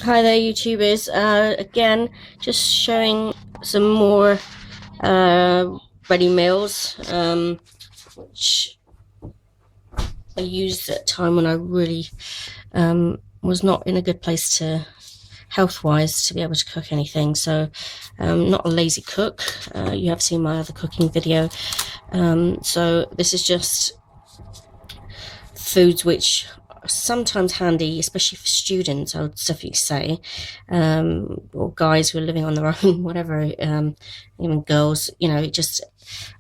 Hi there, YouTubers. Again, just showing some more ready meals, which I used at a time when I really was not in a good place to health-wise to be able to cook anything. So, not a lazy cook. You have seen my other cooking video. So this is just foods which are sometimes handy, especially for students, I would definitely say, or guys who are living on their own, whatever, even girls,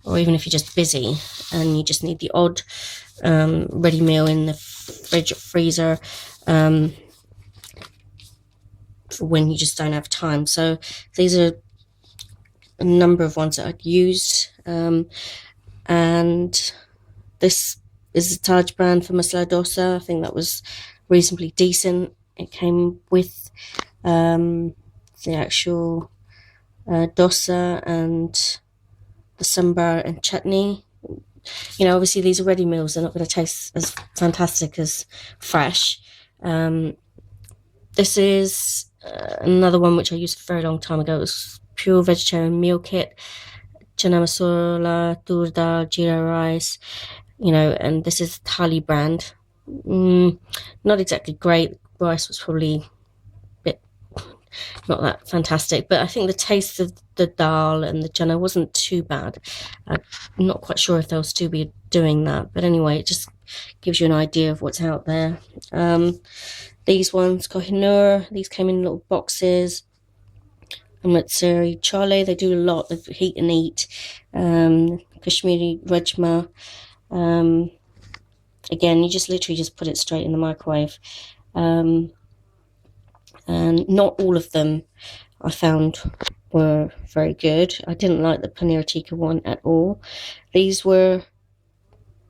or even if you're just busy and you just need the odd ready meal in the fridge or freezer, for when you just don't have time. So these are a number of ones that I'd used, and this is the Taj brand for masala dosa. I think that was reasonably decent. It came with the actual dosa and the sambar and chutney. Obviously these are ready meals. They're not going to taste as fantastic as fresh. This is another one which I used a very long time ago. It was pure vegetarian meal kit. Chana masala, tur dal, jeera rice, and this is Thali brand. Not exactly great. Rice was probably a bit not that fantastic, but I think the taste of the dal and the chana wasn't too bad. I'm not quite sure if they'll still be doing that, but anyway, it just gives you an idea of what's out there. These ones, Kohinoor, these came in little boxes. Amatsuri chole, they do a lot of heat and eat. Kashmiri rajma. Again, you just literally just put it straight in the microwave. And not all of them I found were very good. I didn't like the paneer tikka one at all. These were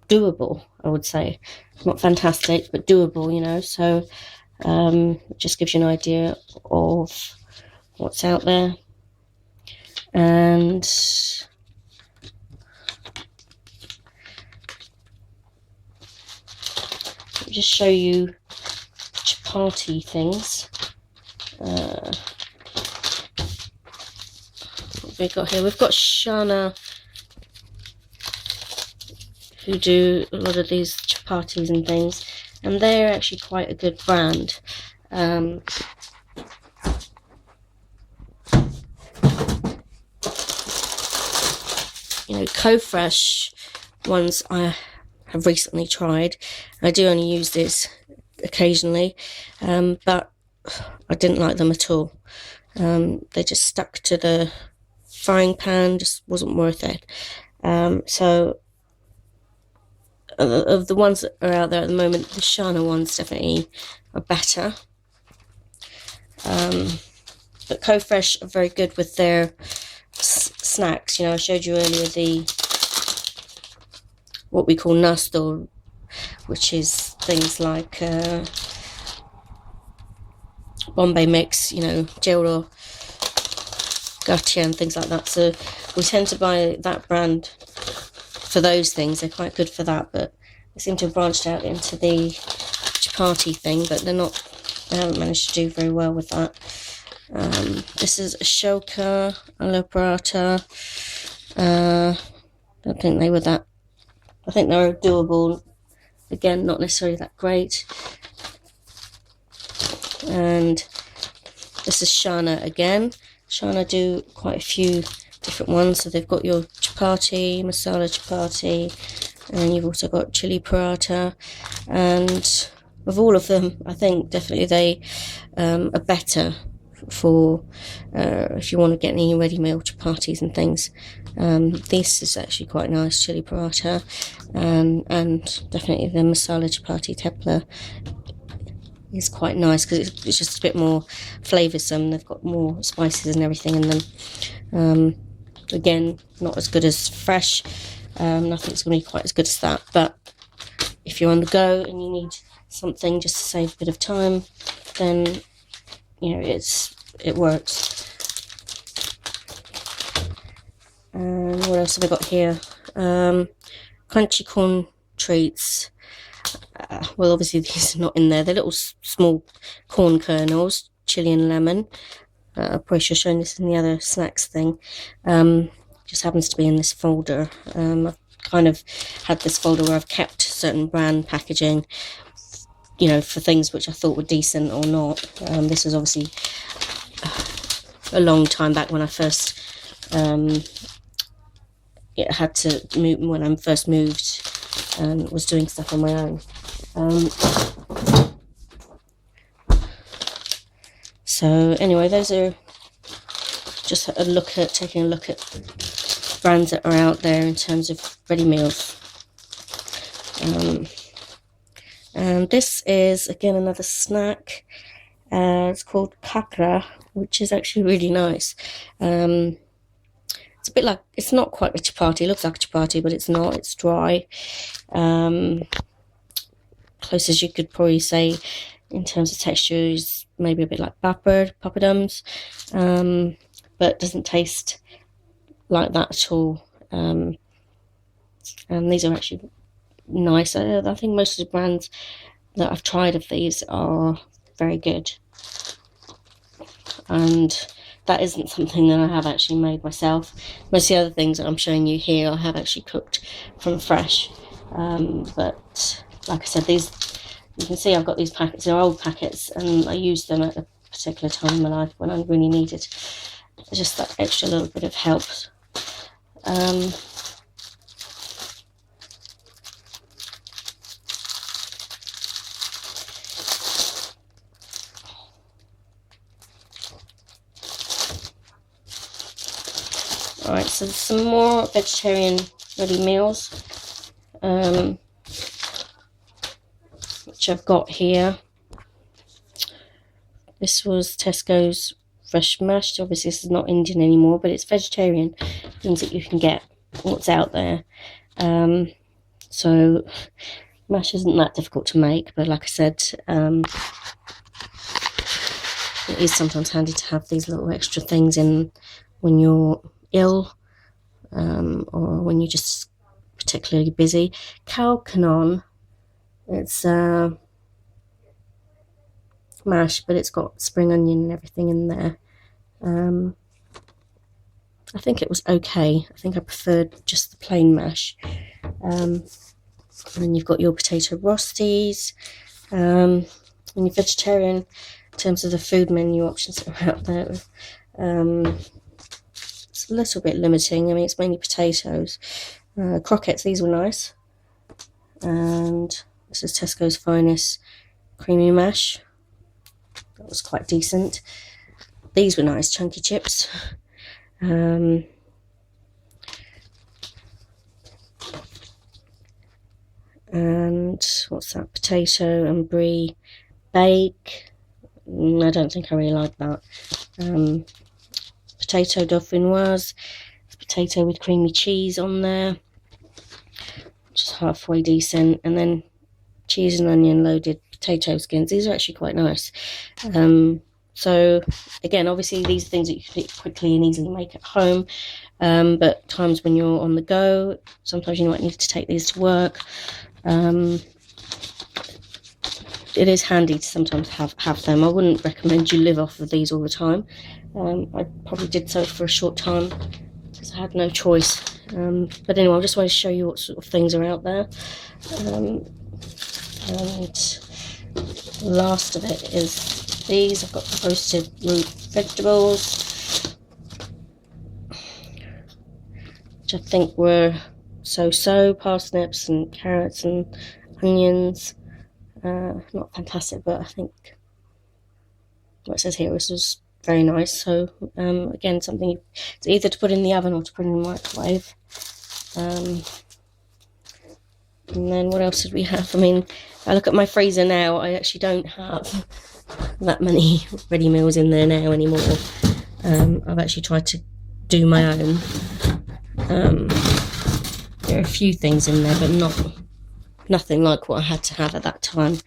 doable, I would say. Not fantastic, but doable, so it just gives you an idea of what's out there. And let me just show you chapati things. What have we got here? We've got Shana, who do a lot of these chapatis and things, and they're actually quite a good brand. Co-fresh ones I have recently tried. I do only use this occasionally, but I didn't like them at all. They just stuck to the frying pan, just wasn't worth it. So of the ones that are out there at the moment, the Shana ones definitely are better. But Co-Fresh are very good with their snacks. I showed you earlier what we call nasto, which is things like Bombay mix, Jero, Gatia and things like that. So we tend to buy that brand for those things. They're quite good for that, but they seem to have branched out into the chapati thing, but they haven't managed to do very well with that. This is Ashoka, Aloo Paratha. Don't think they were that. I think they were doable. Again, not necessarily that great. And this is Shana again. Shana do quite a few different ones. So they've got your chapati, masala chapati, and you've also got chili paratha. And of all of them, I think definitely they are better for if you want to get any ready meal chapatis and things. This is actually quite nice, chili paratha, and definitely the masala chapati tepla is quite nice because it's just a bit more flavoursome. They've got more spices and everything in them. Again, not as good as fresh. Nothing's going to be quite as good as that, but if you're on the go and you need something just to save a bit of time, then it works. And what else have I got here? Crunchy corn treats. Well, obviously these are not in there. They're little small corn kernels, chili and lemon. I probably should have shown this in the other snacks thing. Just happens to be in this folder. I've kind of had this folder where I've kept certain brand packaging, you know, for things which I thought were decent or not. This was obviously a long time back when I first had to move, when I first moved and was doing stuff on my own. So anyway, those are just taking a look at brands that are out there in terms of ready meals. And this is again another snack. It's called kakra, which is actually really nice. It's a bit like, it's not quite a chapati. It looks like a chapati, but it's not. It's dry. Closest you could probably say in terms of texture is maybe a bit like papadums, but doesn't taste like that at all. And these are actually nice. I think most of the brands that I've tried of these are very good, and that isn't something that I have actually made myself. Most of the other things that I'm showing you here I have actually cooked from fresh, but like I said, these, you can see I've got these packets. They're old packets, and I used them at a particular time in my life when I really needed just that extra little bit of help. Alright, so some more vegetarian ready meals, which I've got here. This was Tesco's fresh mash. Obviously this is not Indian anymore, but it's vegetarian things that you can get, what's out there. So mash isn't that difficult to make, but like I said, it is sometimes handy to have these little extra things in when you're ill, or when you're just particularly busy. Khao Kanon, it's mash, but it's got spring onion and everything in there. I think it was okay. I think I preferred just the plain mash. And then you've got your potato rosties. When you're vegetarian, in terms of the food menu options that are out there, it's a little bit limiting. I mean, it's mainly potatoes. Croquettes, these were nice. And this is Tesco's Finest Creamy Mash. That was quite decent. These were nice, chunky chips. And what's that? Potato and brie bake. I don't think I really like that. Potato dauphinoise, potato with creamy cheese on there, which is halfway decent, and then cheese and onion loaded potato skins. These are actually quite nice. So again, obviously these are things that you can quickly and easily make at home, but times when you're on the go, sometimes you might need to take these to work. It is handy to sometimes have them. I wouldn't recommend you live off of these all the time. I probably did so for a short time because I had no choice. But anyway, I just want to show you what sort of things are out there. And the last of it is these. I've got roasted root vegetables, which I think were so-so, parsnips and carrots and onions. Not fantastic, but I think what it says here was very nice. So again, something to either to put in the oven or to put in the microwave. And then what else did we have? I mean, I look at my freezer now, I actually don't have that many ready meals in there now anymore. I've actually tried to do my own. There are a few things in there, but nothing like what I had to have at that time.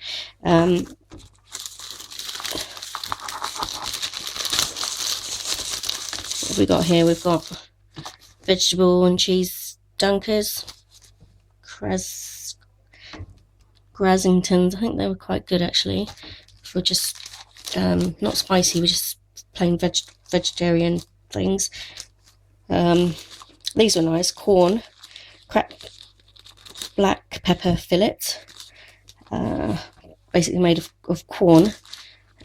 What have we got here? We've got vegetable and cheese dunkers, Grasingtons. I think they were quite good actually for just not spicy, but just plain vegetarian things. These were nice. Corn, cracked black pepper fillet, basically made of corn.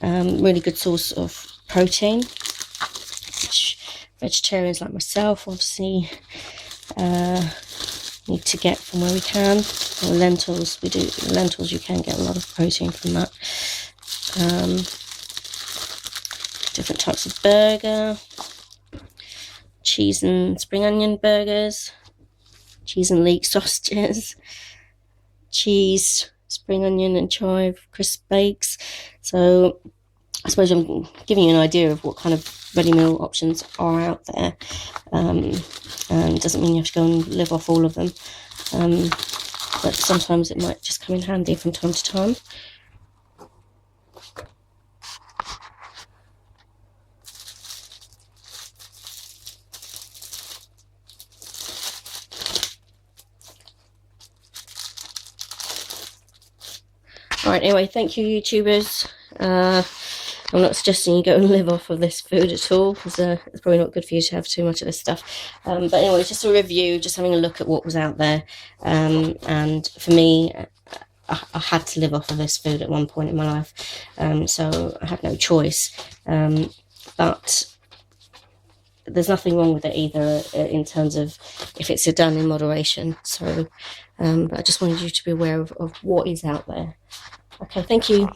Really good source of protein, which vegetarians like myself obviously need to get from where we can. Or lentils, lentils, you can get a lot of protein from that. Different types of burger, cheese and spring onion burgers, cheese and leek sausages, cheese, spring onion and chive crisp bakes. So I suppose I'm giving you an idea of what kind of ready meal options are out there, and doesn't mean you have to go and live off all of them, but sometimes it might just come in handy from time to time. Alright, anyway, thank you, YouTubers. I'm not suggesting you go and live off of this food at all, because it's probably not good for you to have too much of this stuff. But anyway, just a review, just having a look at what was out there. And for me, I had to live off of this food at one point in my life, so I had no choice. But there's nothing wrong with it either in terms of if it's done in moderation. So but I just wanted you to be aware of what is out there. Okay, thank you.